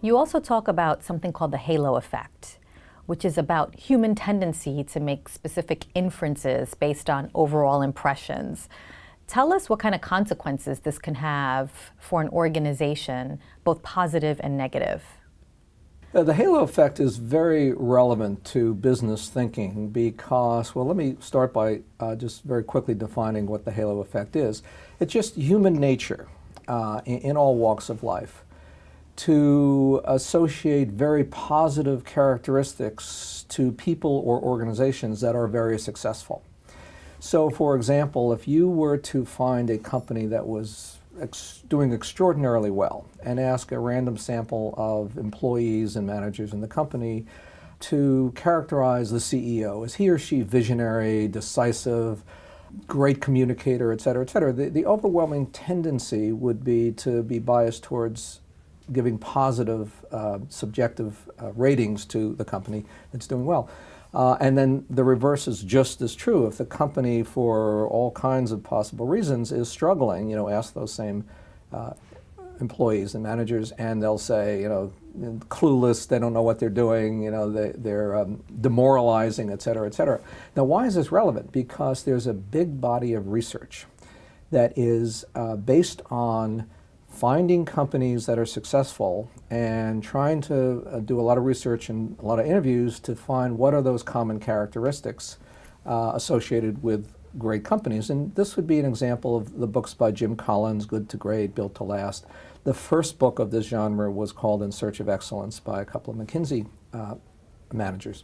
You also talk about something called the halo effect, which is about human tendency to make specific inferences based on overall impressions. Tell us what kind of consequences this can have for an organization, both positive and negative. The halo effect is very relevant to business thinking because, well, let me start by just very quickly defining what the halo effect is. It's just human nature in all walks of life to associate very positive characteristics to people or organizations that are very successful. So, for example, if you were to find a company that was doing extraordinarily well and ask a random sample of employees and managers in the company to characterize the CEO, is he or she visionary, decisive, great communicator, et cetera, the overwhelming tendency would be to be biased towards giving positive, subjective ratings to the company that's doing well. And then the reverse is just as true. If the company, for all kinds of possible reasons, is struggling, ask those same employees and managers, and they'll say, clueless, they don't know what they're doing, they're demoralizing, et cetera, et cetera. Now, why is this relevant? Because there's a big body of research that is based on finding companies that are successful and trying to do a lot of research and a lot of interviews to find what are those common characteristics associated with great companies. And this would be an example of the books by Jim Collins, Good to Great, Built to Last. The first book of this genre was called In Search of Excellence by a couple of McKinsey managers.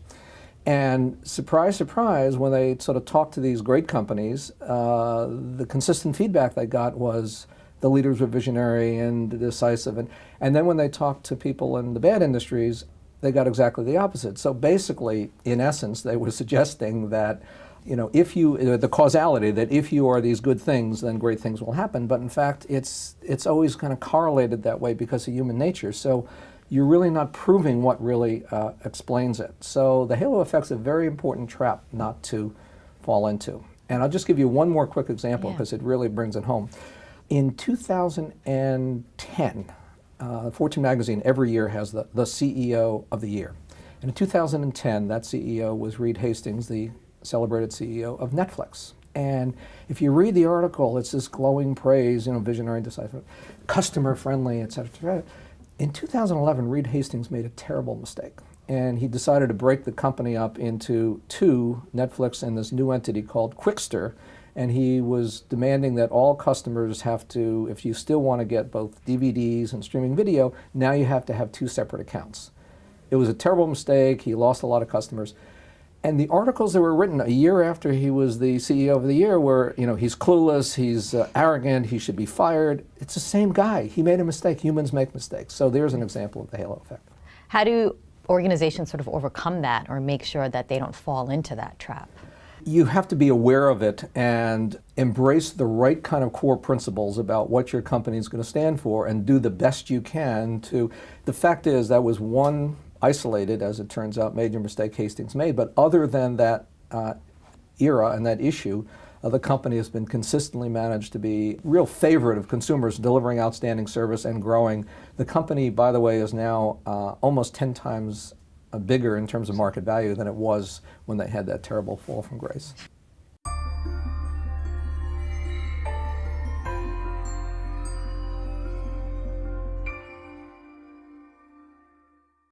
And surprise, surprise, when they sort of talked to these great companies, the consistent feedback they got was the leaders were visionary and decisive. And then when they talked to people in the bad industries, they got exactly the opposite. So basically, in essence, they were suggesting that, the causality, that if you are these good things, then great things will happen. But in fact, it's always kind of correlated that way because of human nature. So you're really not proving what really explains it. So the halo effect's a very important trap not to fall into. And I'll just give you one more quick example because it really brings it home. In 2010, Fortune magazine every year has the CEO of the year. And in 2010, that CEO was Reed Hastings, the celebrated CEO of Netflix. And if you read the article, it's this glowing praise, visionary, decisive, customer friendly, et cetera, et cetera. In 2011, Reed Hastings made a terrible mistake. And he decided to break the company up into two, Netflix and this new entity called Quickster. And he was demanding that all customers have to, if you still want to get both DVDs and streaming video, now you have to have two separate accounts. It was a terrible mistake. He lost a lot of customers. And the articles that were written a year after he was the CEO of the year were, he's clueless, he's arrogant, he should be fired. It's the same guy. He made a mistake. Humans make mistakes. So there's an example of the halo effect. How do organizations sort of overcome that or make sure that they don't fall into that trap? You have to be aware of it and embrace the right kind of core principles about what your company is going to stand for and do the best you can to. The fact is that was one isolated, as it turns out, major mistake Hastings made. But other than that era and that issue, the company has been consistently managed to be a real favorite of consumers, delivering outstanding service and growing. The company, by the way, is now almost 10 times bigger in terms of market value than it was when they had that terrible fall from grace.